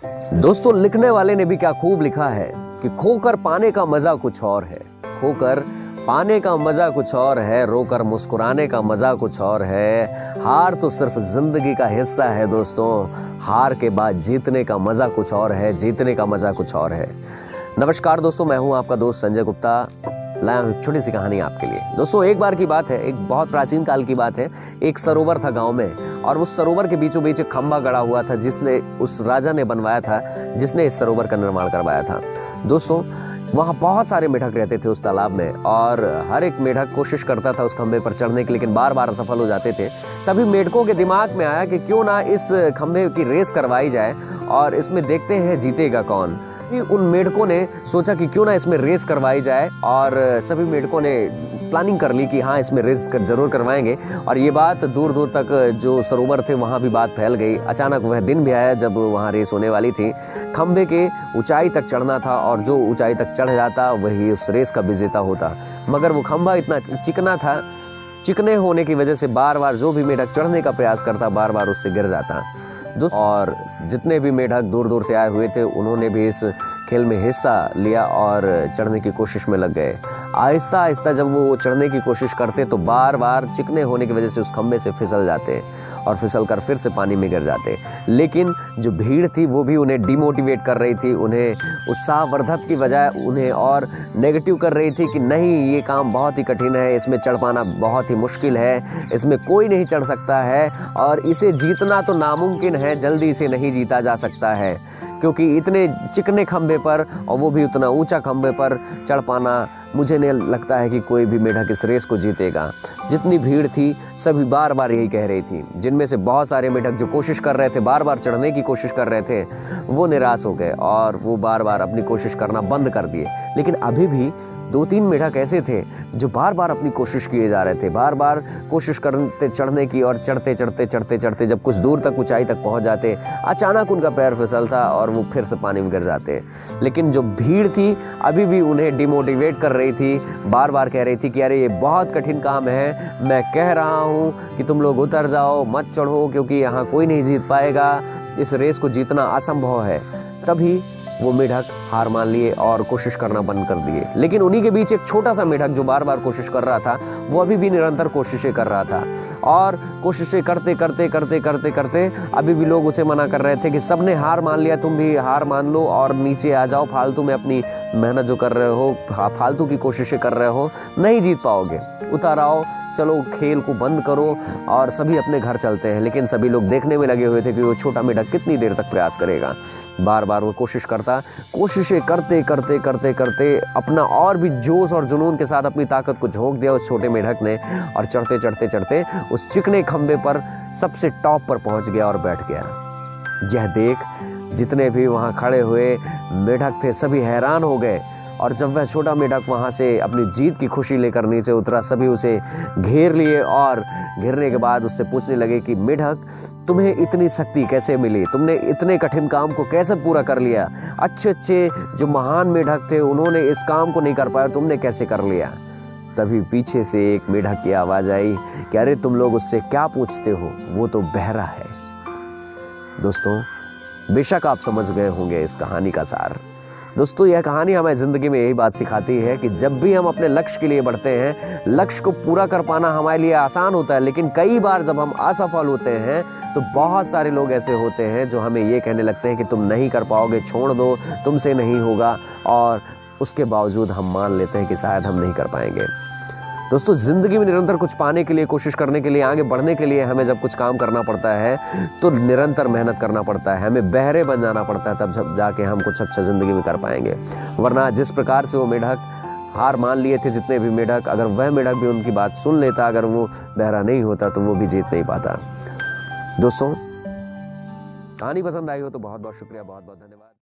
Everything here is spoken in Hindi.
दोस्तों, लिखने वाले ने भी क्या खूब लिखा है कि खोकर पाने का मजा कुछ और है। खोकर पाने का मजा कुछ और है, रोकर मुस्कुराने का मजा कुछ और है। हार तो सिर्फ जिंदगी का हिस्सा है दोस्तों, हार के बाद जीतने का मजा कुछ और है, जीतने का मजा कुछ और है। नमस्कार दोस्तों, मैं हूं आपका दोस्त संजय गुप्ता। लाया हूं एक छोटी सी कहानी आपके लिए। दोस्तों, एक बार की बात है, एक बहुत प्राचीन काल की बात है। एक सरोवर था गांव में, और उस सरोवर के बीचों बीच एक खंभा गड़ा हुआ था जिसने उस राजा ने बनवाया था, जिसने इस सरोवर का निर्माण करवाया था। दोस्तों, वहां बहुत सारे मेढक रहते थे उस तालाब में, और हर एक मेढक कोशिश करता था उस खंभे पर चढ़ने की, लेकिन बार बार असफल हो जाते थे। तभी मेढकों के दिमाग में आया कि क्यों ना इस खंभे की रेस करवाई जाए और इसमें देखते हैं जीतेगा कौन। उन मेढकों ने सोचा कि क्यों ना इसमें रेस करवाई जाए, और सभी मेढकों ने प्लानिंग कर ली कि हाँ, इसमें रेस जरूर करवाएंगे। और ये बात दूर दूर तक जो सरोवर थे वहां भी बात फैल गई। अचानक वह दिन भी आया जब वहां रेस होने वाली थी। खंभे के ऊंचाई तक चढ़ना था, और जो ऊंचाई तक चढ़ जाता वही उस रेस का विजेता होता। मगर वो खंभा इतना चिकना था, चिकने होने की वजह से बार बार जो भी मेढक चढ़ने का प्रयास करता बार बार उससे गिर जाता। और जितने भी मेढक दूर दूर से आए हुए थे उन्होंने भी इस खेल में हिस्सा लिया और चढ़ने की कोशिश में लग गए। आहिस्ता आहिस्ता जब वो चढ़ने की कोशिश करते तो बार बार चिकने होने की वजह से उस खंभे से फिसल जाते और फिसल कर फिर से पानी में गिर जाते। लेकिन जो भीड़ थी वो भी उन्हें डिमोटिवेट कर रही थी, उन्हें उत्साहवर्धक की बजाय उन्हें और नेगेटिव कर रही थी कि नहीं, ये काम बहुत ही कठिन है, इसमें चढ़ पाना बहुत ही मुश्किल है, इसमें कोई नहीं चढ़ सकता है, और इसे जीतना तो नामुमकिन है, जल्दी से नहीं जीता जा सकता है, क्योंकि इतने चिकने खंभे पर और वो भी उतना ऊंचा खंभे पर चढ़ पाना, मुझे नहीं लगता है कि कोई भी मेढक इस रेस को जीतेगा। जितनी भीड़ थी सभी बार बार यही कह रही थी। जिनमें से बहुत सारे मेढक जो कोशिश कर रहे थे, बार बार चढ़ने की कोशिश कर रहे थे, वो निराश हो गए और वो बार बार अपनी कोशिश करना बंद कर दिए। लेकिन अभी भी 2-3 मेढक ऐसे थे जो बार बार अपनी कोशिश किए जा रहे थे, बार बार कोशिश करते चढ़ने की, और चढ़ते चढ़ते चढ़ते चढ़ते जब कुछ दूर तक ऊंचाई तक पहुंच जाते, अचानक उनका पैर फिसलता और वो फिर से पानी में गिर जाते। लेकिन जो भीड़ थी अभी भी उन्हें डिमोटिवेट कर रही थी, बार बार कह रही थी कि अरे ये बहुत कठिन काम है, मैं कह रहा हूँ कि तुम लोग उतर जाओ, मत चढ़ो, क्योंकि यहाँ कोई नहीं जीत पाएगा, इस रेस को जीतना असंभव है। तभी वो मेढक हार मान लिए और कोशिश करना बंद कर दिए। लेकिन उन्हीं के बीच एक छोटा सा मेढक जो बार बार कोशिश कर रहा था, वो अभी भी निरंतर कोशिशें कर रहा था, और कोशिशें करते करते करते करते करते अभी भी लोग उसे मना कर रहे थे कि सबने हार मान लिया, तुम भी हार मान लो और नीचे आ जाओ, फालतू में अपनी मेहनत जो कर रहे हो, फालतू की कोशिशें कर रहे हो, नहीं जीत पाओगे, उतर आओ, चलो खेल को बंद करो और सभी अपने घर चलते हैं। लेकिन सभी लोग देखने में लगे हुए थे कि वो छोटा मेढक कितनी देर तक प्रयास करेगा। बार बार वो कोशिश करता, कोशिशें करते करते करते करते अपना और भी जोश और जुनून के साथ अपनी ताकत को झोंक दिया उस छोटे मेढक ने, और चढ़ते चढ़ते चढ़ते उस चिकने खंभे पर सबसे टॉप पर पहुंच गया और बैठ गया। यह देख जितने भी वहां खड़े हुए मेढक थे सभी हैरान हो गए, और जब वह छोटा मेढक वहां से अपनी जीत की खुशी लेकर नीचे उतरा, सभी उसे घेर लिए और घेरने के बाद उससे पूछने लगे कि मेढक, तुम्हें इतनी शक्ति कैसे मिली, तुमने इतने कठिन काम को कैसे पूरा कर लिया, अच्छे अच्छे जो महान मेढक थे उन्होंने इस काम को नहीं कर पाया, तुमने कैसे कर लिया। तभी पीछे से एक मेढक की आवाज आई कि अरे तुम लोग उससे क्या पूछते हो, वो तो बहरा है। दोस्तों, बेशक आप समझ गए होंगे इस कहानी का सार। दोस्तों, यह कहानी हमें जिंदगी में यही बात सिखाती है कि जब भी हम अपने लक्ष्य के लिए बढ़ते हैं, लक्ष्य को पूरा कर पाना हमारे लिए आसान होता है, लेकिन कई बार जब हम असफल होते हैं तो बहुत सारे लोग ऐसे होते हैं जो हमें ये कहने लगते हैं कि तुम नहीं कर पाओगे, छोड़ दो, तुमसे नहीं होगा, और उसके बावजूद हम मान लेते हैं कि शायद हम नहीं कर पाएंगे। दोस्तों, जिंदगी में निरंतर कुछ पाने के लिए, कोशिश करने के लिए, आगे बढ़ने के लिए हमें जब कुछ काम करना पड़ता है तो निरंतर मेहनत करना पड़ता है, हमें बहरे बन जाना पड़ता है, तब जब जाके हम कुछ अच्छा जिंदगी में कर पाएंगे। वरना जिस प्रकार से वो मेढक हार मान लिए थे, जितने भी मेढक, अगर वह मेढक भी उनकी बात सुन लेता, अगर वो बहरा नहीं होता तो वो भी जीत नहीं पाता। दोस्तों, कहानी पसंद आई हो तो बहुत बहुत शुक्रिया, बहुत बहुत धन्यवाद।